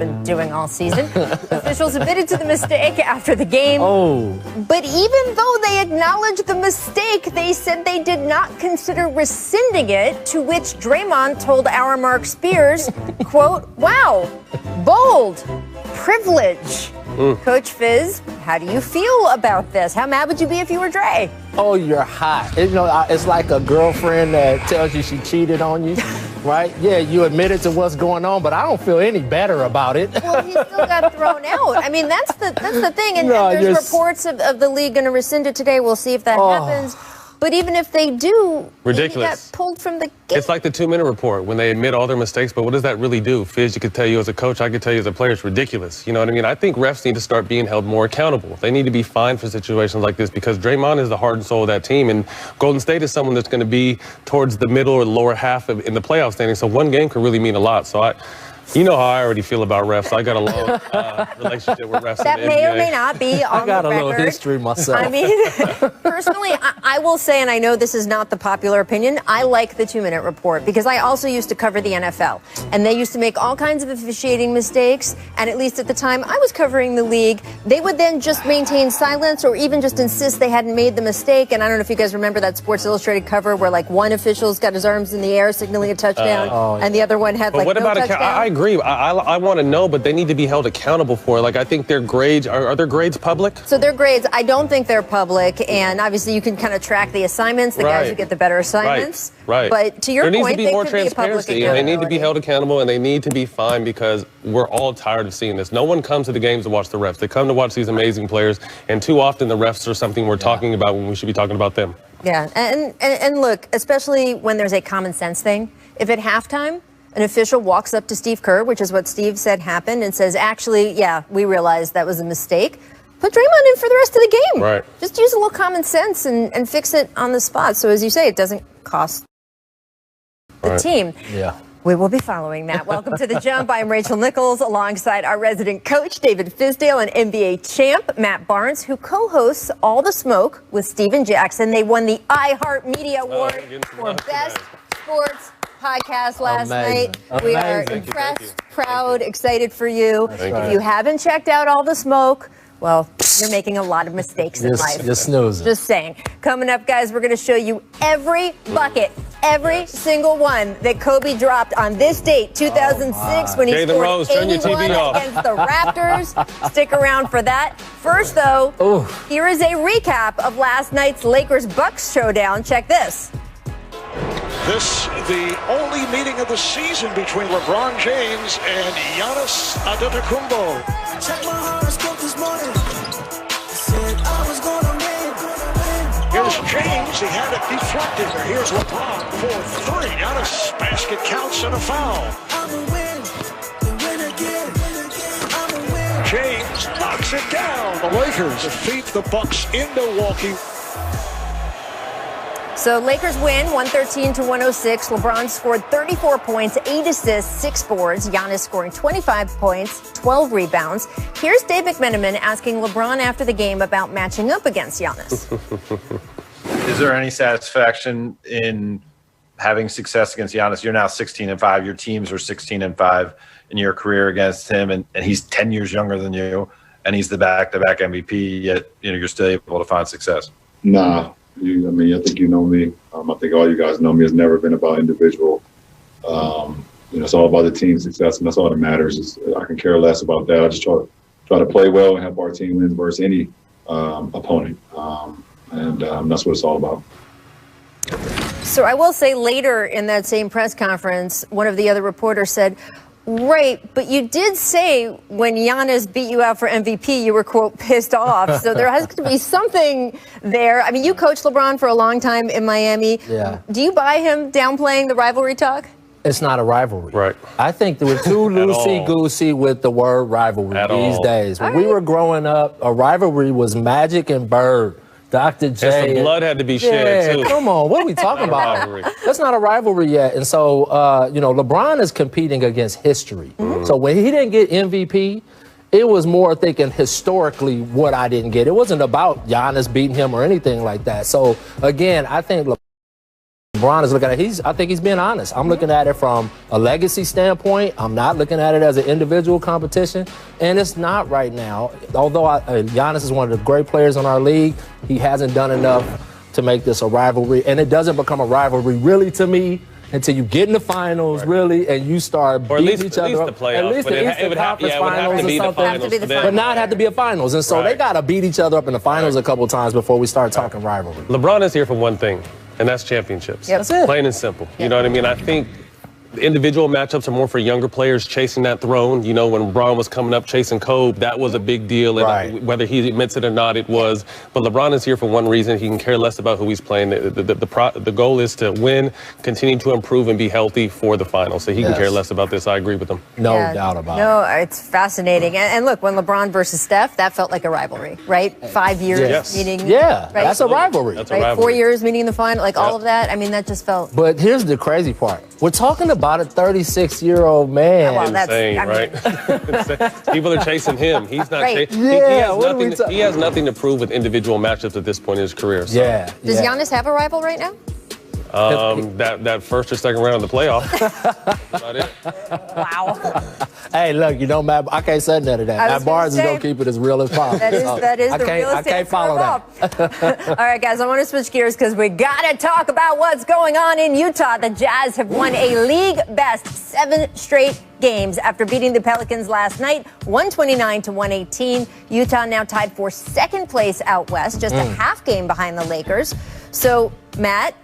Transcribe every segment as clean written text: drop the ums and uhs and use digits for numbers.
been doing all season. Officials admitted to the mistake after the game. Oh. But even though they acknowledged the mistake, they said they did not consider rescinding it, to which Draymond told our Mark Spears, quote, "Wow, bold, privilege." Coach Fizz, how do you feel about this? How mad would you be if you were Dre? Oh, you're hot. It's like a girlfriend that tells you she cheated on you, right? Yeah, you admitted to what's going on, but I don't feel any better about it. Well, he still got thrown out. I mean, that's the thing. And there's reports of the league going to rescind it today. We'll see if that happens. But even if they do, ridiculous. He got pulled from the game. It's like the 2-minute report when they admit all their mistakes, but what does that really do? Fizz, you could tell you as a coach, I could tell you as a player, it's ridiculous. You know what I mean? I think refs need to start being held more accountable. They need to be fined for situations like this because Draymond is the heart and soul of that team, and Golden State is someone that's going to be towards the middle or lower half in the playoff standing, so one game can really mean a lot. So you know how I already feel about refs. I got a long relationship with refs. That may or may not be on the record. I got a little history myself. I mean, personally, I will say, and I know this is not the popular opinion, I like the 2-minute report because I also used to cover the NFL. And they used to make all kinds of officiating mistakes. And at least at the time I was covering the league, they would then just maintain silence or even just insist they hadn't made the mistake. And I don't know if you guys remember that Sports Illustrated cover where like one official's got his arms in the air signaling a touchdown and the other one had like no touchdown. I agree. I want to know, but they need to be held accountable for it. Like, I think their grades, are their grades public? So their grades, I don't think they're public. And obviously you can kind of track the assignments, the guys who get the better assignments. Right. But to your point, there needs to be more could be a public transparency, and they need to be held accountable, and they need to be fined because we're all tired of seeing this. No one comes to the games to watch the refs. They come to watch these amazing players, and too often the refs are something we're talking about when we should be talking about them. Yeah, and look, especially when there's a common sense thing, if at halftime an official walks up to Steve Kerr, which is what Steve said happened, and says, actually, yeah, we realized that was a mistake, put Draymond in for the rest of the game. Right. Just use a little common sense and fix it on the spot. So as you say, it doesn't cost the team. Yeah. We will be following that. Welcome to The Jump. I'm Rachel Nichols alongside our resident coach, David Fizdale, and NBA champ, Matt Barnes, who co-hosts All the Smoke with Steven Jackson. They won the iHeartMedia Award for Best Sports Podcast last night. We are impressed, proud, excited for you. If you haven't checked out All the Smoke, well, you're making a lot of mistakes in life. You're snoozing. Just saying. Coming up, guys, we're going to show you every bucket, every single one that Kobe dropped on this date, 2006, when he scored 81 against the Raptors. Stick around for that. First, though, here is a recap of last night's Lakers-Bucks showdown. Check this. This the only meeting of the season between LeBron James and Giannis Antetokounmpo. Check my horoscope this morning. Said I was gonna win. Here's James. He had it deflected. Here's LeBron for 3. Giannis basket counts and a foul. I'm a win. Win again. I'm a win. James knocks it down. The Lakers defeat the Bucks in Milwaukee. So Lakers win 113-106. LeBron scored 34 points, 8 assists, 6 boards. Giannis scoring 25 points, 12 rebounds. Here's Dave McMenamin asking LeBron after the game about matching up against Giannis. Is there any satisfaction in having success against Giannis? You're now 16-5. Your teams are 16-5 in your career against him, and he's 10 years younger than you, and he's the back-to-back MVP. Yet you're still able to find success. Nah. I think you know me. I think all you guys know me. It's never been about individual. It's all about the team success, and that's all that matters. I can care less about that. I just try to play well and help our team win versus any opponent, and that's what it's all about. So I will say later in that same press conference, one of the other reporters said, right, but you did say when Giannis beat you out for MVP, you were, quote, pissed off. So there has to be something there. I mean, you coached LeBron for a long time in Miami. Yeah. Do you buy him downplaying the rivalry talk? It's not a rivalry. Right. I think there were too loosey-goosey with the word rivalry these days. When we were growing up, a rivalry was Magic and Bird. Dr. J. And some blood had to be shed, too. Come on, what are we talking about? That's not a rivalry yet. And so, LeBron is competing against history. So when he didn't get MVP, it was more thinking historically what I didn't get. It wasn't about Giannis beating him or anything like that. So, again, I think LeBron LeBron is looking at it. I think he's being honest. I'm looking at it from a legacy standpoint. I'm not looking at it as an individual competition, and it's not right now. Although Giannis is one of the great players in our league, he hasn't done enough to make this a rivalry, and it doesn't become a rivalry really to me until you get in the finals, really, and you start beating each other up. At least the Eastern Conference finals or something, but not have to be a finals. And so they got to beat each other up in the finals a couple times before we start talking rivalry. LeBron is here for one thing, and that's championships. Yep. That's it. Plain and simple. You know what I mean? I think the individual matchups are more for younger players chasing that throne. You know, when LeBron was coming up chasing Kobe, that was a big deal. And whether he admits it or not, it was. But LeBron is here for one reason. He can care less about who he's playing. The goal is to win, continue to improve, and be healthy for the finals. So he can care less about this. I agree with him. No doubt about it. No, it's fascinating. And look, when LeBron versus Steph, that felt like a rivalry, right? 5 years meeting. Yeah, right? that's a rivalry. That's a right? rivalry. 4 years meeting in the final, like all of that. I mean, that just felt. But here's the crazy part. We're talking about a 36-year-old man. Well, that's Insane, I mean, right? People are chasing him. He's not. Right. He has nothing to prove with individual matchups at this point in his career. So. Yeah. Does Giannis have a rival right now? That first or second round of the playoff. That's about it. Wow. Hey, look, you know, Matt, I can't say none of that. Matt Barnes is going to keep it as real as possible. That is the real I can't follow that. All right, guys, I want to switch gears because we got to talk about what's going on in Utah. The Jazz have won a league-best 7 straight games after beating the Pelicans last night, 129-118. Utah now tied for second place out west, just a half game behind the Lakers. So, Matt,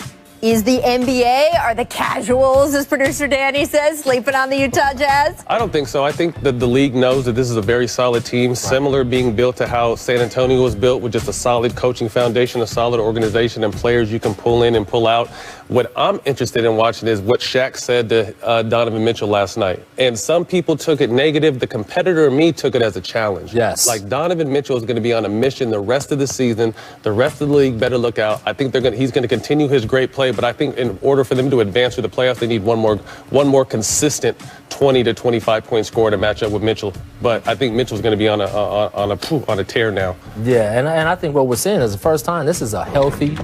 is the NBA, are the casuals, as producer Danny says, sleeping on the Utah Jazz? I don't think so. I think that the league knows that this is a very solid team, similar being built to how San Antonio was built, with just a solid coaching foundation, a solid organization, and players you can pull in and pull out. What I'm interested in watching is what Shaq said to Donovan Mitchell last night. And some people took it negative. The competitor in me took it as a challenge. Yes. Like, Donovan Mitchell is going to be on a mission the rest of the season. The rest of the league better look out. I think he's going to continue his great play, but I think in order for them to advance to the playoffs, they need one more consistent 20 to 25 point score to match up with Mitchell. But I think Mitchell's going to be on a tear now. Yeah, and I think what we're seeing is the first time this is a healthy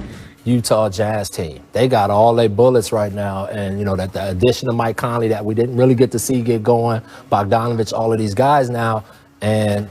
Utah Jazz team. They got all their bullets right now, and you know that the addition of Mike Conley that we didn't really get to see get going, Bogdanovich, all of these guys now, and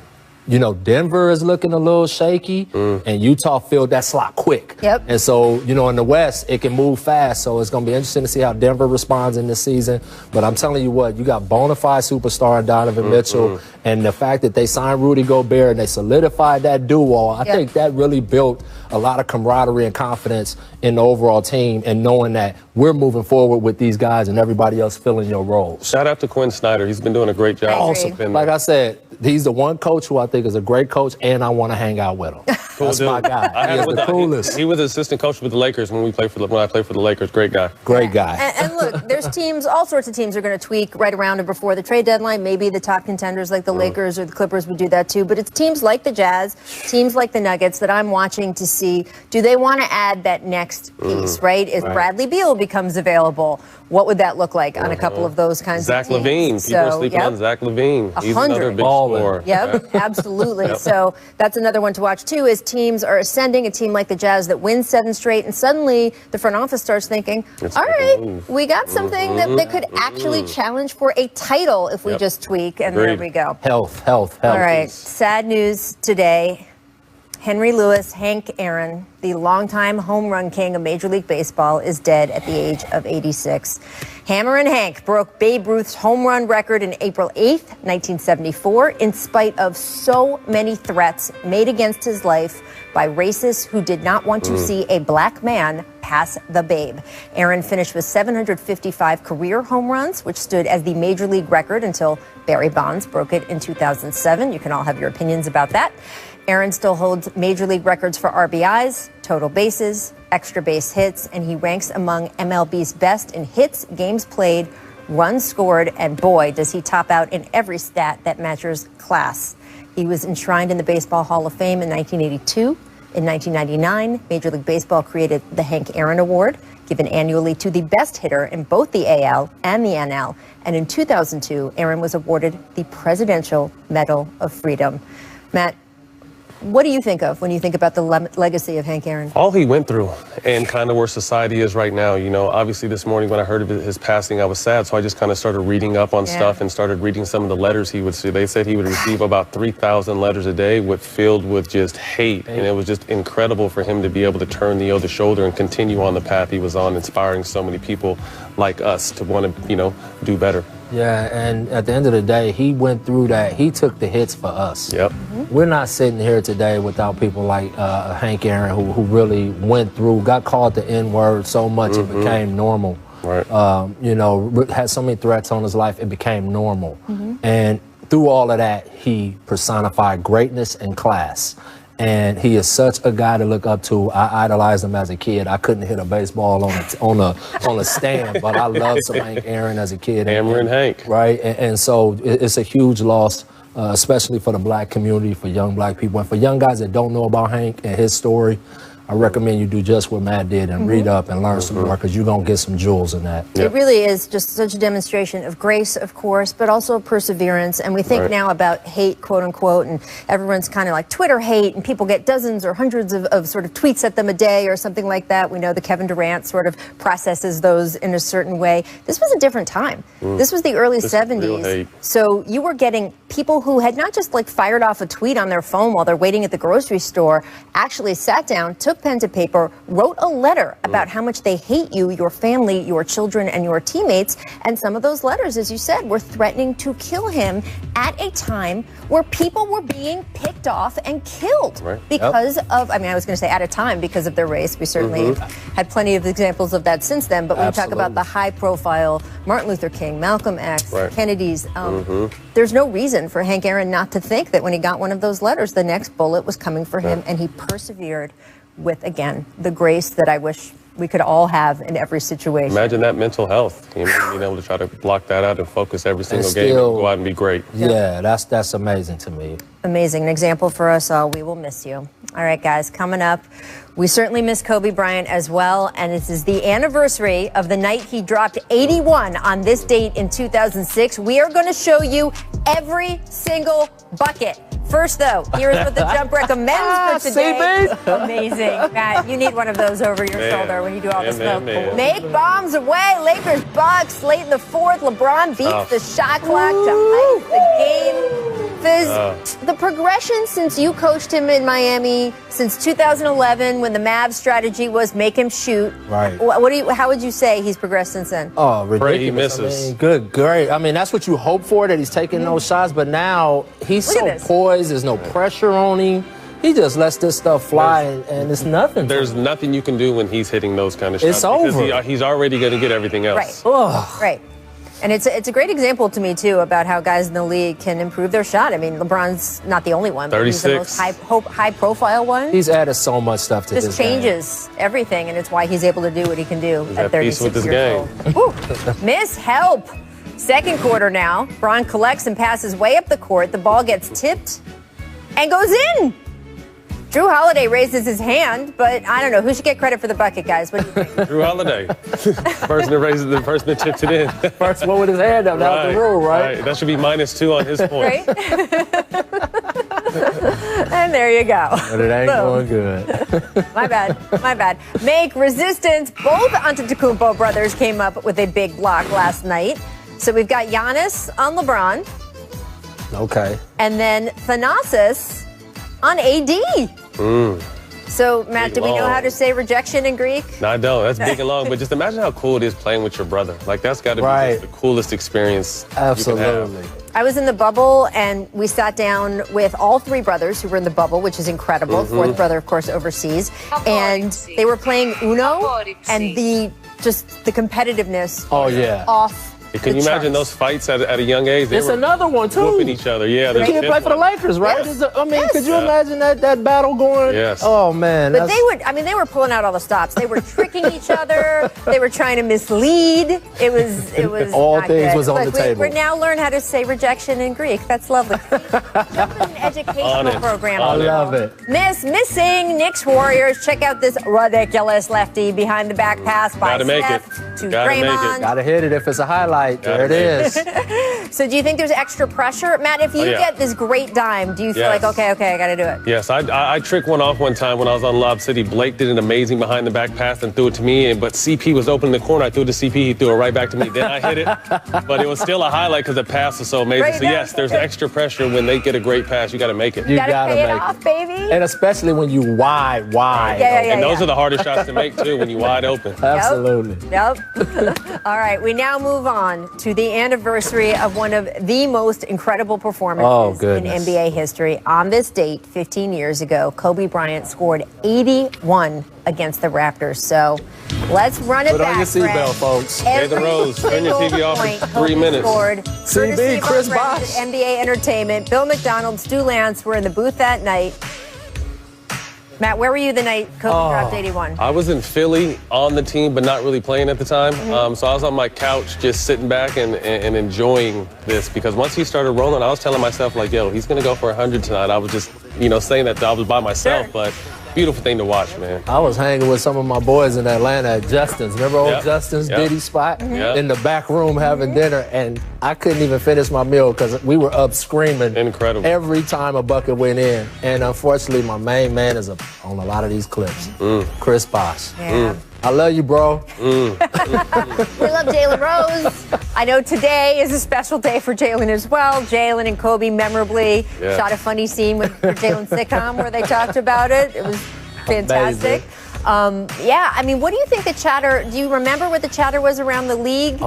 you know, Denver is looking a little shaky, and Utah filled that slot quick. Yep. And so, you know, in the West, it can move fast. So it's going to be interesting to see how Denver responds in this season. But I'm telling you what, you got bona fide superstar in Donovan Mitchell, and the fact that they signed Rudy Gobert and they solidified that duo, I think that really built a lot of camaraderie and confidence in the overall team, and knowing that we're moving forward with these guys and everybody else filling your roles. Shout out to Quinn Snyder. He's been doing a great job. Awesome. Like I said, he's the one coach who I think is a great coach, and I want to hang out with him. That's my guy. He is the coolest. He was assistant coach with the Lakers when I played for the Lakers. Great guy. Great guy. And look, there's teams, all sorts of teams are going to tweak right around and before the trade deadline. Maybe the top contenders like the Lakers or the Clippers would do that too. But it's teams like the Jazz, teams like the Nuggets that I'm watching to see, do they want to add that next piece, right? If Bradley Beal becomes available, what would that look like on a couple of those kinds Zach of teams? LaVine. People are sleeping on Zach LaVine. He's 100. another big scorer. Yep, absolutely. So that's another one to watch too, is teams are ascending, a team like the Jazz that wins 7 straight, and suddenly the front office starts thinking, all right, we got something that could actually challenge for a title if we just tweak, and there we go. Health. All right, sad news today. Henry Louis Hank Aaron, the longtime home run king of Major League Baseball, is dead at the age of 86. Hammerin' Hank broke Babe Ruth's home run record in April 8th, 1974, in spite of so many threats made against his life by racists who did not want to see a black man pass the Babe. Aaron finished with 755 career home runs, which stood as the Major League record until Barry Bonds broke it in 2007. You can all have your opinions about that. Aaron still holds Major League records for RBIs, total bases, extra base hits, and he ranks among MLB's best in hits, games played, runs scored, and boy, does he top out in every stat that measures class. He was enshrined in the Baseball Hall of Fame in 1982. In 1999, Major League Baseball created the Hank Aaron Award, given annually to the best hitter in both the AL and the NL. And in 2002, Aaron was awarded the Presidential Medal of Freedom. Matt, What do you think of when you think about the legacy of Hank Aaron? All he went through and kind of where society is right now. You know, obviously this morning when I heard of his passing, I was sad. So I just kind of started reading up on stuff and started reading some of the letters he would see. They said he would receive about 3,000 letters a day filled with just hate. And it was just incredible for him to be able to turn the other shoulder and continue on the path he was on, inspiring so many people like us to want to, you know, do better. Yeah, and at the end of the day, he went through that. He took the hits for us. Yep. We're not sitting here today without people like Hank Aaron, who really went through, got called the N-word so much it became normal. Right. You know, had so many threats on his life, it became normal. And through all of that, he personified greatness and class. And he is such a guy to look up to. I idolized him as a kid. I couldn't hit a baseball on a stand, but I loved some Hank Aaron as a kid. Hammer and Hank. Right, and so it's a huge loss, especially for the black community, for young black people, and for young guys that don't know about Hank and his story. I recommend you do just what Matt did and read up and learn some more, because you're going to get some jewels in that. It really is just such a demonstration of grace, of course, but also perseverance. And we think now about hate, quote unquote, and everyone's kind of like Twitter hate, and people get dozens or hundreds of sort of tweets at them a day or something like that. We know that Kevin Durant sort of processes those in a certain way. This was a different time. This was the early 70s. So you were getting people who had not just like fired off a tweet on their phone while they're waiting at the grocery store, actually sat down, took pen to paper, wrote a letter about how much they hate you, your family, your children, and your teammates. And some of those letters, as you said, were threatening to kill him at a time where people were being picked off and killed because of, I mean, I was going to say at a time because of their race. We certainly had plenty of examples of that since then. But when we talk about the high profile Martin Luther King, Malcolm X, Kennedy's, there's no reason for Hank Aaron not to think that when he got one of those letters, the next bullet was coming for him, and he persevered with, again, the grace that I wish we could all have in every situation. Imagine that mental health, you know, being able to try to block that out and focus every single game and go out and be great. Yeah, that's amazing to me. Amazing. An example for us all. We will miss you. All right, guys, coming up, we certainly miss Kobe Bryant as well, and this is the anniversary of the night he dropped 81 on this date in 2006. We are going to show you every single bucket. First, though, here's what the Jump recommends for today. Amazing. Matt, you need one of those over your shoulder when you do all the smoke. Make bombs away. Lakers Bucks late in the fourth. LeBron beats the shot clock to ice the game. Fizz, the progression since you coached him in Miami, since 2011, when the Mavs strategy was make him shoot. Right. How would you say he's progressed since then? Oh, ridiculous. Pray he misses. I mean, good, great. I mean, that's what you hope for, that he's taking those shots. But now he's so poised. There's no pressure on him. He just lets this stuff fly, and it's nothing. There's nothing you can do when he's hitting those kind of shots. It's over. Because he's already going to get everything else. Right. And it's a great example to me, too, about how guys in the league can improve their shot. I mean, LeBron's not the only one, but he's the most high-profile one. He's added so much stuff to this game. Just changes everything, and it's why he's able to do what he can do at 36 years old. Miss help. Second quarter now. Bron collects and passes way up the court. The ball gets tipped and goes in. Drew Holiday raises his hand, but I don't know. Who should get credit for the bucket, guys? What do you think? Drew Holiday. The person that chipped it in. First one with his hand up. That was the rule, right? That should be -2 on his point. Right? And there you go. But it ain't going good. My bad. Make resistance. Both Antetokounmpo brothers came up with a big block last night. So we've got Giannis on LeBron. Okay. And then Thanasis on AD. So, Matt, do we know how to say rejection in Greek? No, I don't. That's big and long. But just imagine how cool it is playing with your brother. Like, that's got to be the coolest experience Absolutely. you can have. I was in the bubble, and we sat down with all three brothers who were in the bubble, which is incredible. Fourth brother, of course, overseas. And they were playing Uno, and the competitiveness off. Can you imagine those fights at a young age? It's another one, too. Whooping each other. Yeah, the kid played for the Lakers, right? Yes. I mean, could you imagine that battle going? Yes. Oh, man. But they were pulling out all the stops. They were tricking each other. They were trying to mislead. It was all not things good. was on the table. We now learn how to say rejection in Greek. That's lovely. An educational program. I love it. Missing Knicks Warriors. Check out this ridiculous lefty behind the back pass by Steph to Draymond. Gotta hit it if it's a highlight. right. There it is. So do you think there's extra pressure? Matt, if you yeah. get this great dime, do you feel Yes. like, okay, I got to do it? Yes, I tricked one off one time when I was on Lob City. Blake did an amazing behind the back pass and threw it to me, but CP was open in the corner. I threw it to CP, he threw it right back to me. Then I hit it, but it was still a highlight because the pass was so amazing. Right, So yes, there's extra pressure when they get a great pass. You got to make it. You Got to gotta pay it make off, baby. And especially when you wide. Yeah. And those are the hardest shots to make too when you're wide open. Absolutely. Yep. All right, we now move on to the anniversary of one of the most incredible performances in goodness. NBA history. On this date, 15 years ago, Kobe Bryant scored 81 against the Raptors. So let's run it Put back, on your seatbelt, Brett. folks. Hey, the Rose, turn your single TV off for point 3 Kobe minutes. Scored, courtesy of our Chris friends Bosh. at NBA Entertainment. Bill McDonald, Stu Lance were in the booth that night. Matt, where were you the night Kobe dropped 81? I was in Philly on the team, but not really playing at the time. So I was on my couch just sitting back and enjoying this because once he started rolling, I was telling myself, like, yo, he's going to go for 100 tonight. I was just, saying that I was by myself, Sure. but beautiful thing to watch, man. I was hanging with some of my boys in Atlanta at Justin's. Remember old Yep. Justin's Yep. Diddy spot? Yep. In the back room having dinner, and I couldn't even finish my meal because we were up screaming. Incredible. Every time a bucket went in. And unfortunately, my main man is on a lot of these clips. Chris Bosh. Yeah. I love you, bro. We love Jalen Rose. I know today is a special day for Jalen as well. Jalen and Kobe memorably Yeah. shot a funny scene with Jalen's sitcom where they talked about it. It was fantastic. What do you think the chatter, do you remember what the chatter was around the league?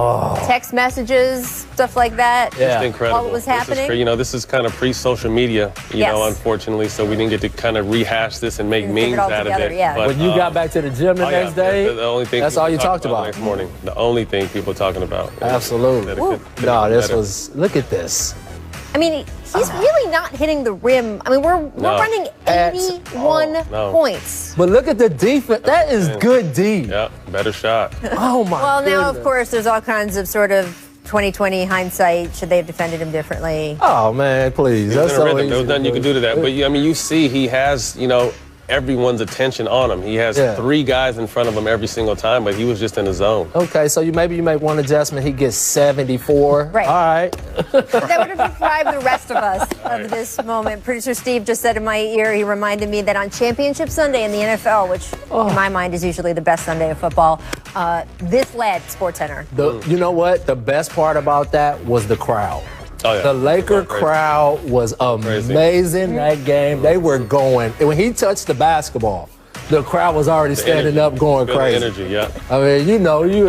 Text messages, stuff like that? Yeah. It's incredible. While it was This is happening? this is kind of pre-social media, Yes. unfortunately, so we didn't get to kind of rehash this and make Didn't keep it memes all out of together, it. yeah. But, When you got back to the gym the oh, next yeah, day, the only thing that's people all you talked talked about. next morning. The only thing people talking about. Absolutely. That it could No, be this better. was, look at this. I mean, he's really not hitting the rim. I mean, we're No. running At 81 no. points. But look at the defense. That is good D. Yeah, better shot. Oh, my Well, now, of goodness. course, there's all kinds of sort of 2020 hindsight. Should they have defended him differently? Oh, man, please. He That's was in a so rhythm. easy There was nothing you could do to that. But you see, he has, everyone's attention on him. He has Yeah. 3 guys in front of him every single time, but he was just in his zone. Okay, so maybe you make one adjustment. He gets 74. Right. All right. That would have deprived the rest of us of this moment. Producer Steve just said in my ear, he reminded me that on Championship Sunday in the NFL, which in my mind is usually the best Sunday of football, this led SportsCenter. You know what? The best part about that was the crowd. Oh, yeah. The Laker Crazy. crowd was amazing that game. They were going. And when he touched the basketball, the crowd was already standing energy. up going Good crazy. energy, yeah. I mean, you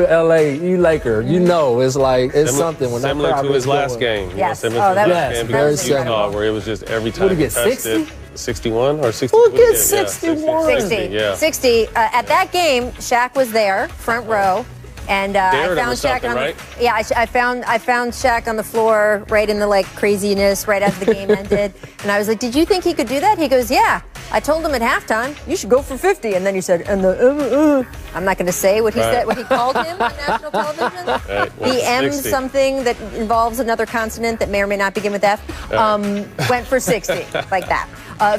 LA, you Laker, it's like, it's something when that Similar crowd to his gets last going. game. Yes. Similar Oh, to that his was- last game very against Utah, similar. where it was just every What'd time he he get, touched 60? it. 61 or 60? Who'd get Yeah, 61? 60. yeah. 60. At that game, Shaq was there, front row. And I Dared him found or Shaq something, on the, right? yeah, I found Shaq on the floor right in the craziness right as the game ended. And I was like, did you think he could do that? He goes, yeah. I told him at halftime, you should go for 50. And then he said, I'm not going to say what he Right. said, what he called him on national television. Right, The M 60. something that involves another consonant that may or may not begin with F, went for 60, like that.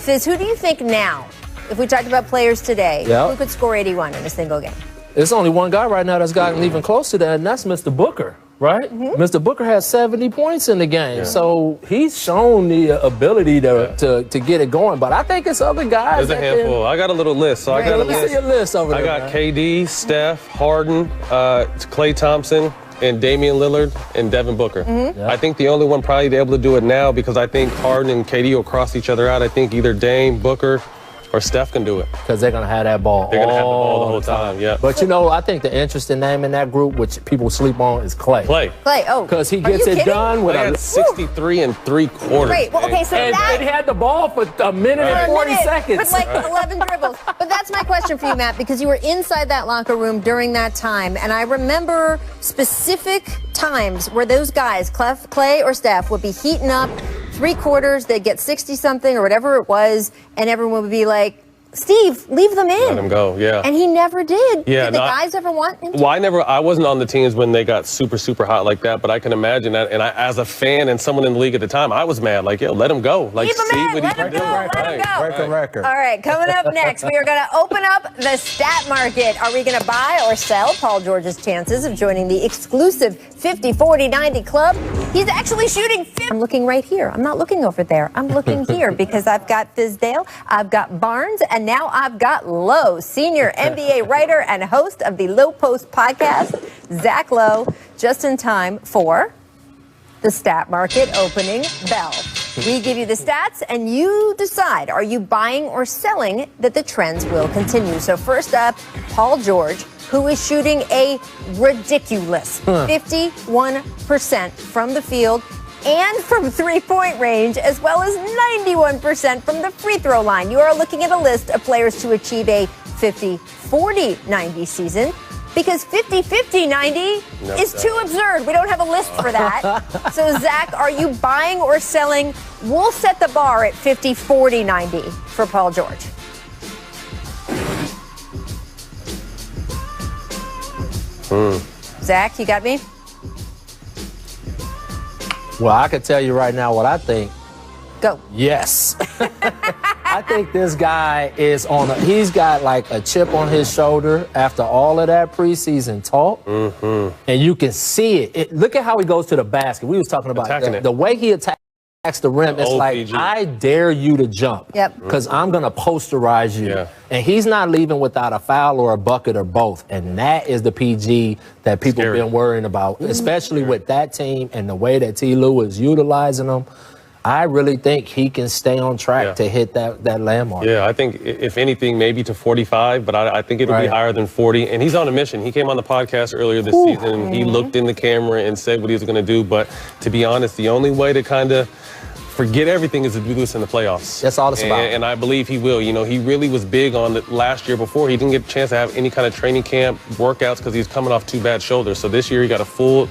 Fizz, who do you think now, if we talked about players today, Yeah. who could score 81 in a single game? There's only one guy right now that's gotten even close to that, and that's Mr. Booker, right? Mr. Booker has 70 points in the game, so he's shown the ability to get it going. But I think it's other guys. There's a handful. I got a little list. So I got a Let me see list. your list over I there. got man. KD, Steph, Harden, Klay Thompson, and Damian Lillard and Devin Booker. I think the only one probably able to do it now because I think Harden and KD will cross each other out. I think either Dame, Booker, or Steph can do it. Because they're going to have that ball They're going to have the all ball the whole time. Yeah. But I think the interesting name in that group, which people sleep on, is Clay. Clay. Clay, Because he are gets you it kidding? done Clay with had 63 and 3/4. Great. Well, okay, so And that he had the ball for a minute for and a 40 minute, seconds. with 11 dribbles. But that's my question for you, Matt, because you were inside that locker room during that time, and I remember specific times where those guys, Clay or Steph, would be heating up 3/4. They'd get 60 something or whatever it was, and everyone would be like, Steve, leave them in. Let him go, yeah. And he never did. Yeah, Did the no, guys ever want him to? Well, I wasn't on the teams when they got super, super hot like that, but I can imagine that. And as a fan and someone in the league at the time, I was mad. Like, yo, let him go. Like, Leave him see in. what Let he him can go. do. Let him go. Break the record. All right, coming up next, we are going to open up the stat market. Are we going to buy or sell Paul George's chances of joining the exclusive 50-40-90 club? He's actually shooting 50. I'm looking right here. I'm not looking over there. I'm looking here because I've got Fizdale, I've got Barnes, and now I've got Lowe, senior NBA writer and host of the Lowe Post podcast. Zach Lowe, just in time for the stat market opening bell. We give you the stats and you decide, are you buying or selling that the trends will continue? So first up, Paul George, who is shooting a ridiculous 51% from the field and from three-point range, as well as 91% from the free throw line. You are looking at a list of players to achieve a 50-40-90 season, because 50-50-90 is too absurd. We don't have a list for that. So, Zach, are you buying or selling? We'll set the bar at 50-40-90 for Paul George. Zach, you got me? Well, I can tell you right now what I think. Go. Yes. I think this guy is he's got like a chip on his shoulder after all of that preseason talk. Mm-hmm. And you can see it. Look at how he goes to the basket. We was talking about the way he attacks the rim. It's like, I dare you to jump. Yep. Because I'm going to posterize you. Yeah. And he's not leaving without a foul or a bucket or both. And that is the PG that people have been worrying about, especially with that team and the way that T. Lue is utilizing them. I really think he can stay on track to hit that landmark. Yeah, I think if anything, maybe to 45, but I think it'll be higher than 40. And he's on a mission. He came on the podcast earlier this season. He looked in the camera and said what he was going to do. But to be honest, the only way to kind of forget everything is to do this in the playoffs. That's all it's about. And I believe he will. You know, he really was big on it last year before. He didn't get a chance to have any kind of training camp workouts because he's coming off 2 bad shoulders. So this year he got a full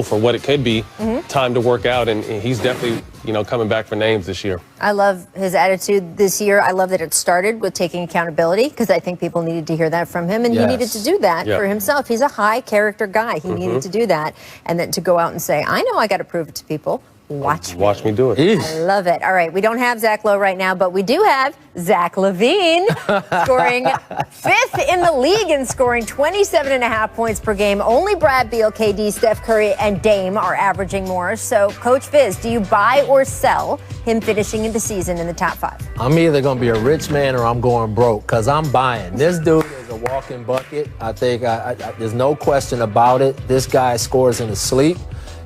for what it could be, time to work out. And he's definitely, coming back for names this year. I love his attitude this year. I love that it started with taking accountability, because I think people needed to hear that from him, and he needed to do that for himself. He's a high character guy. He needed to do that, and then to go out and say, I know I got to prove it to people. Watch me do it. I love it. All right, we don't have Zach Lowe right now, but we do have Zach LaVine scoring 5th in the league in scoring 27.5 points per game. Only Brad Beal, KD, Steph Curry, and Dame are averaging more. So, Coach Fizz, do you buy or sell him finishing the season in the top 5? I'm either going to be a rich man or I'm going broke, because I'm buying. This dude is a walking bucket. I think there's no question about it. This guy scores in his sleep.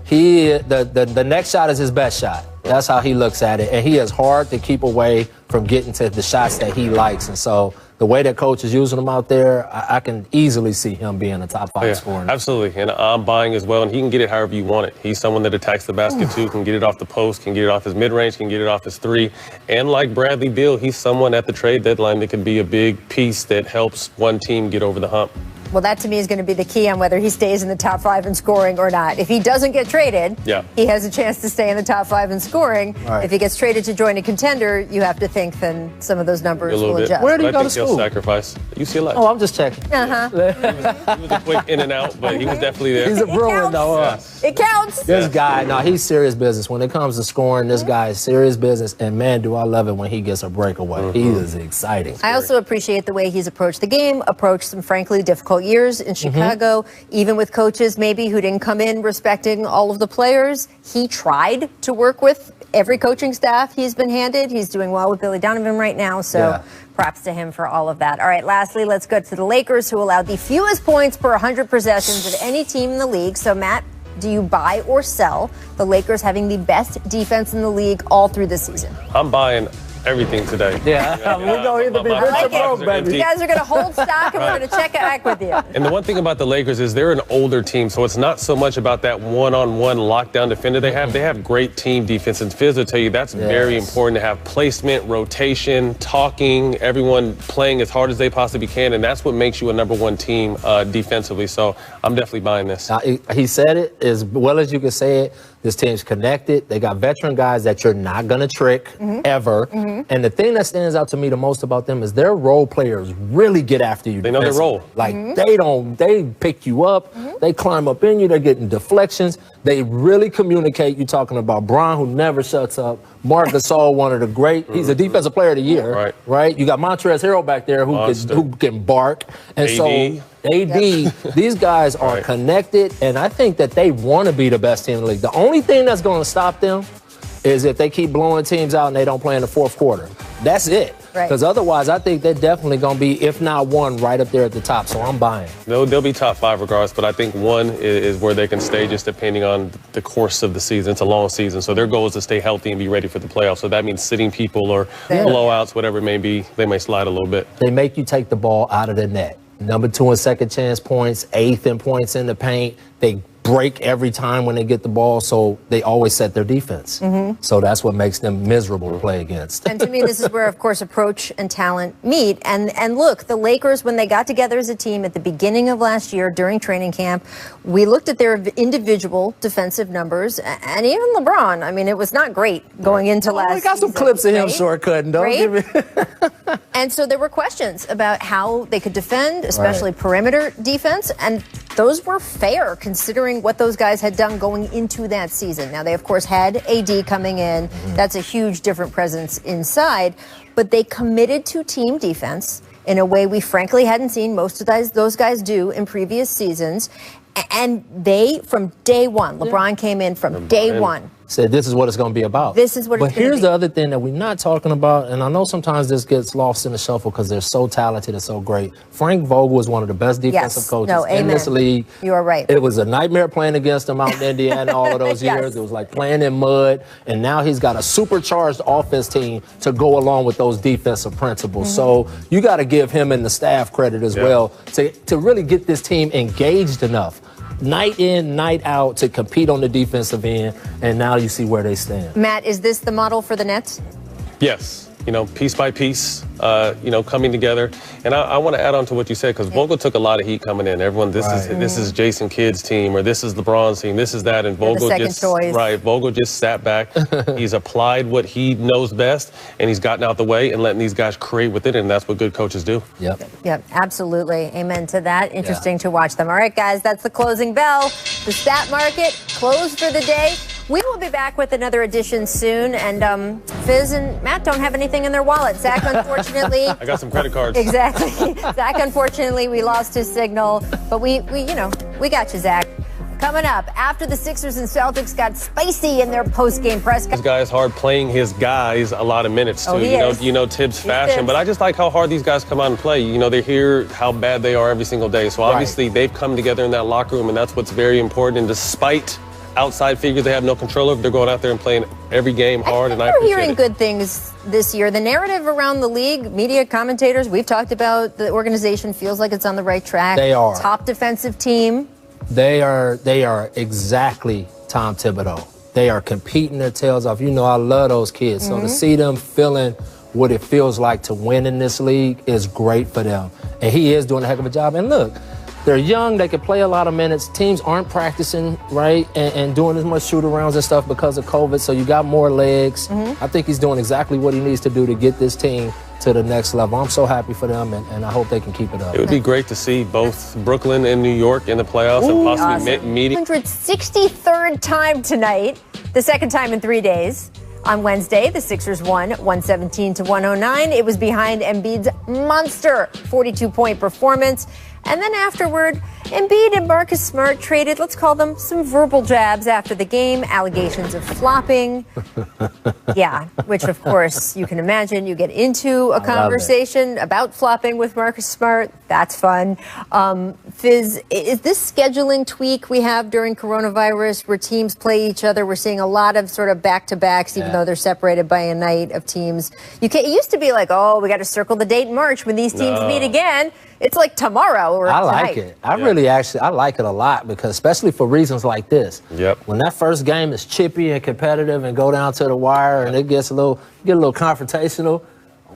The next shot is his best shot. That's how he looks at it. And he is hard to keep away from getting to the shots that he likes. And so the way that coach is using him out there, I can easily see him being a top 5 scorer. Absolutely. And I'm buying as well. And he can get it however you want it. He's someone that attacks the basket too, can get it off the post, can get it off his mid-range, can get it off his 3. And like Bradley Beal, he's someone at the trade deadline that could be a big piece that helps one team get over the hump. Well, that to me is going to be the key on whether he stays in the top 5 in scoring or not. If he doesn't get traded, he has a chance to stay in the top 5 in scoring. Right. If he gets traded to join a contender, you have to think then some of those numbers will adjust. Where do you go to school? He'll sacrifice UCLA. Oh, I'm just checking. He was a quick in and out, but he was definitely there. He's a Bruin, though. It counts. This guy, he's serious business. When it comes to scoring, this guy is serious business. And, man, do I love it when he gets a breakaway. He is exciting. I also appreciate the way he's approached the game, approached some, frankly, difficult years in Chicago. Even with coaches maybe who didn't come in respecting all of the players, he tried to work with every coaching staff he's been handed. He's doing well with Billy Donovan right now, so props to him for all of that. All right, lastly, let's go to the Lakers, who allowed the fewest points per 100 possessions of any team in the league. So, Matt, do you buy or sell the Lakers having the best defense in the league all through the season? I'm buying everything today. We're going to either be rich or broke, baby. You guys are going to hold stock, and we're going to check back with you. And the one thing about the Lakers is they're an older team, so it's not so much about that one-on-one lockdown defender they have. They have great team defense, and Fizz will tell you that's very important to have placement, rotation, talking, everyone playing as hard as they possibly can, and that's what makes you a number 1 team defensively. So I'm definitely buying this. He said it as well as you can say it. This team's connected. They got veteran guys that you're not going to trick ever. And the thing that stands out to me the most about them is their role players really get after you. They know their role. Like they pick you up. They climb up in you. They're getting deflections. They really communicate. You're talking about Bron, who never shuts up. Marc Gasol, one of the great. He's a defensive player of the year. Right. You got Montrezl Harrell back there who can bark. And AD. so AD, these guys are connected, and I think that they want to be the best team in the league. The only thing that's going to stop them is if they keep blowing teams out and they don't play in the fourth quarter. That's it. Because otherwise, I think they're definitely going to be, if not one, right up there at the top. So I'm buying. They'll be top 5 regardless, but I think 1 is where they can stay just depending on the course of the season. It's a long season, so their goal is to stay healthy and be ready for the playoffs. So that means sitting people or blowouts, whatever it may be, they may slide a little bit. They make you take the ball out of the net. Number 2 in second chance points, 8th in points in the paint. They break every time when they get the ball, so they always set their defense. So that's what makes them miserable to play against. And to me, this is where, of course, approach and talent meet. And look, the Lakers, when they got together as a team at the beginning of last year during training camp, we looked at their individual defensive numbers, and even LeBron. I mean, it was not great going into last season. We got some clips of him shortcutting, don't give me. And so there were questions about how they could defend, especially perimeter defense, and those were fair considering what those guys had done going into that season. Now, they, of course, had AD coming in. That's a huge different presence inside. But they committed to team defense in a way we frankly hadn't seen most of those guys do in previous seasons. And they, from day one, LeBron came in from day one. Said this is what it's going to be about. This is what it's going to be. But here's the other thing that we're not talking about, and I know sometimes this gets lost in the shuffle because they're so talented and so great. Frank Vogel is one of the best defensive coaches in this league. You are right. It was a nightmare playing against him out in Indiana all of those years. It was like playing in mud, and now he's got a supercharged offense team to go along with those defensive principles. So you got to give him and the staff credit as well to really get this team engaged enough, night in, night out, to compete on the defensive end, and now you see where they stand. Matt, is this the model for the Nets? Yes. Piece by piece, coming together. And I want to add on to what you said, because Vogel took a lot of heat coming in. Everyone, this is Jason Kidd's team, or this is LeBron's team, this is that. And Vogel Vogel just sat back. He's applied what he knows best, and he's gotten out the way and letting these guys create with it. And that's what good coaches do. Yep, absolutely. Amen to that. Interesting to watch them. All right, guys, that's the closing bell. The stat market closed for the day. We will be back with another edition soon. And Fizz and Matt don't have anything in their wallet. Zach, unfortunately. I got some credit cards. Exactly. Zach, unfortunately, we lost his signal. But we got you, Zach. Coming up, after the Sixers and Celtics got spicy in their post-game press conference. This guy is hard playing his guys a lot of minutes too. You know Tibbs fashion, but I just like how hard these guys come out and play. They hear how bad they are every single day. So obviously they've come together in that locker room, and that's what's very important. And despite outside figures they have no control over, they're going out there and playing every game hard, and I appreciate it. We're hearing good things this year. The narrative around the league, media commentators, we've talked about the organization feels like it's on the right track. They are. Top defensive team. They are exactly Tom Thibodeau. They are competing their tails off. I love those kids. So to see them feeling what it feels like to win in this league is great for them. And he is doing a heck of a job. And look, they're young. They can play a lot of minutes. Teams aren't practicing, right, and doing as much shoot-arounds and stuff because of COVID, so you got more legs. I think he's doing exactly what he needs to do to get this team to the next level. I'm so happy for them, and I hope they can keep it up. It would be great to see both Brooklyn and New York in the playoffs and possibly meeting. 163rd time tonight, the second time in 3 days. On Wednesday, the Sixers won 117-109. It was behind Embiid's monster 42-point performance. And then afterward, Embiid and Marcus Smart traded, let's call them, some verbal jabs after the game, allegations of flopping. Which, of course, you can imagine you get into a conversation about flopping with Marcus Smart. That's fun. Fizz, is this scheduling tweak we have during coronavirus where teams play each other? We're seeing a lot of sort of back-to-backs, even though they're separated by a night of teams. It used to be like, we got to circle the date in March when these teams meet again. It's like tomorrow or I tonight. like it. I like it a lot, because especially for reasons like this. When that first game is chippy and competitive and go down to the wire and it gets a little confrontational,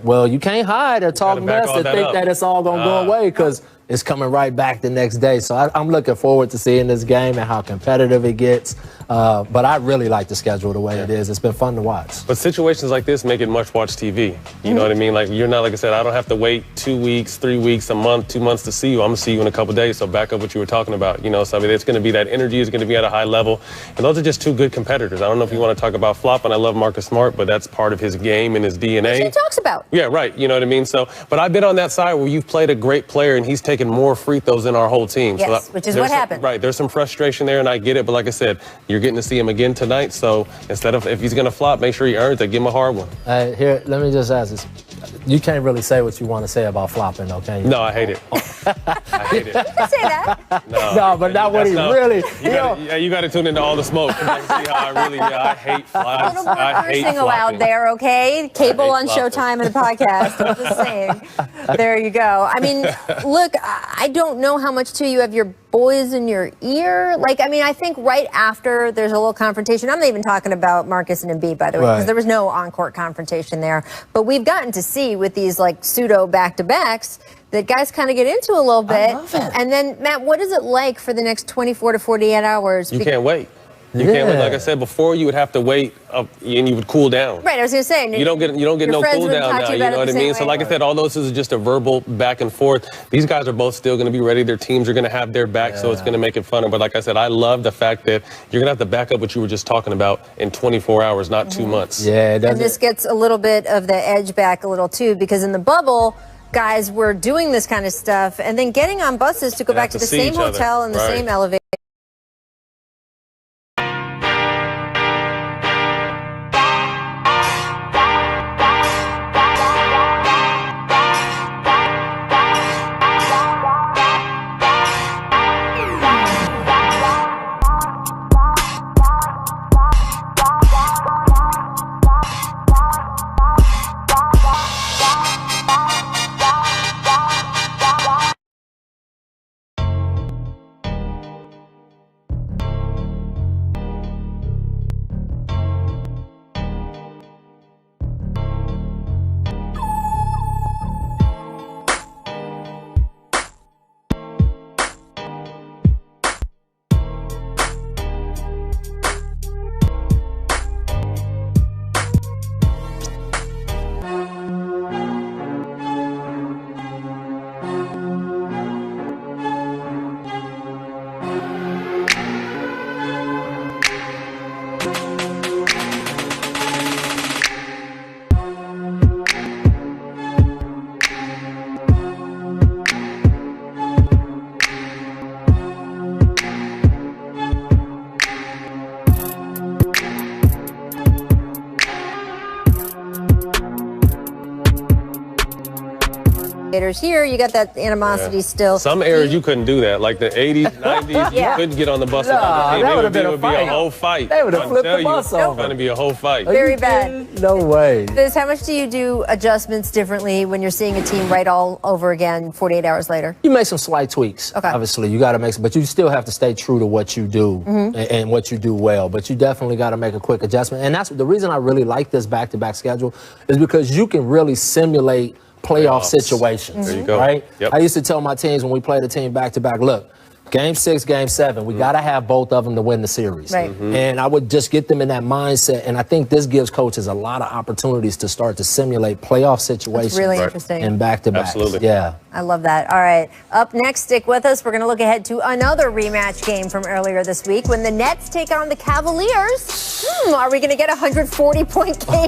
well, you can't hide or talk mess and think that it's all going to go away, because is coming right back the next day. So I'm looking forward to seeing this game and how competitive it gets. But I really like the schedule the way it is. It's been fun to watch. But situations like this make it must-watch TV. You know what I mean? Like, you're not, like I said, I don't have to wait 2 weeks, 3 weeks, a month, 2 months to see you. I'm going to see you in a couple days. So back up what you were talking about. You know, so I mean, it's going to be that energy is going to be at a high level. And those are just two good competitors. I don't know if you want to talk about Flop, and I love Marcus Smart, but that's part of his game and his DNA. He talks about. Yeah, right. You know what I mean? So, but I've been on that side where you've played a great player and he's taken more free throws than our whole team. Yes, so which is what happened. Right. There's some frustration there, and I get it. But like I said, you're getting to see him again tonight. So instead of, if he's going to flop, make sure he earns it. Give him a hard one. Here, let me just ask this. You can't really say what you want to say about flopping, though, can you? No, I hate it. I hate it. You can say that. No, but not what he really. You got to tune into all the smoke. You can see how I really, I hate A flopping. little more I hate cursing allowed flopping. there, okay? Cable on flopping. Showtime and the podcast. I'm just saying. There you go. I mean, look, I don't know how much too you have your boys in your ear. Like, I mean, I think right after there's a little confrontation. I'm not even talking about Marcus and Embiid, by the way, because Right. there was no on-court confrontation there. But we've gotten to see with these like pseudo back-to-backs that guys kind of get into a little bit. love it. And then, Matt, what is it like for the next 24 to 48 hours? You can't wait. You can't wait. Yeah. Like I said before, you would have to wait up, and you would cool down. Right, I was going to say. You don't get your no friends cool wouldn't down talk now. to You about know it what I the mean? same So like way. I said, all those is just a verbal back and forth. These guys are both still going to be ready. Their teams are going to have their back, so it's going to make it funner. But like I said, I love the fact that you're going to have to back up what you were just talking about in 24 hours, not 2 months. Yeah, it And doesn't. this gets a little bit of the edge back a little too, because in the bubble, guys were doing this kind of stuff and then getting on buses to go They back have to to the see same each other. hotel and the Right. same elevator. Here, you got that animosity still. Some eras you couldn't do that, like the 80s, 90s. Yeah. You couldn't get on the bus. Nah, with the team. that It would've been a It would be fight. a whole fight. They would've I'm flipped the telling you, bus over. It's going to be a whole fight. Very bad. No way. Biz, how much do you do adjustments differently when you're seeing a team right all over again 48 hours later? You make some slight tweaks. Okay. Obviously, you got to make some, but you still have to stay true to what you do and what you do well. But you definitely got to make a quick adjustment. And that's the reason I really like this back-to-back schedule is because you can really simulate playoff Playoffs. situations. There you go. Right? Yep. I used to tell my teams when we played a team back-to-back, look, Game 6, Game 7, we got to have both of them to win the series. Right. And I would just get them in that mindset. And I think this gives coaches a lot of opportunities to start to simulate playoff situations. That's really interesting. And back-to-backs. Absolutely. Yeah. I love that. All right. Up next, stick with us. We're going to look ahead to another rematch game from earlier this week when the Nets take on the Cavaliers. Are we going to get a 140-point game?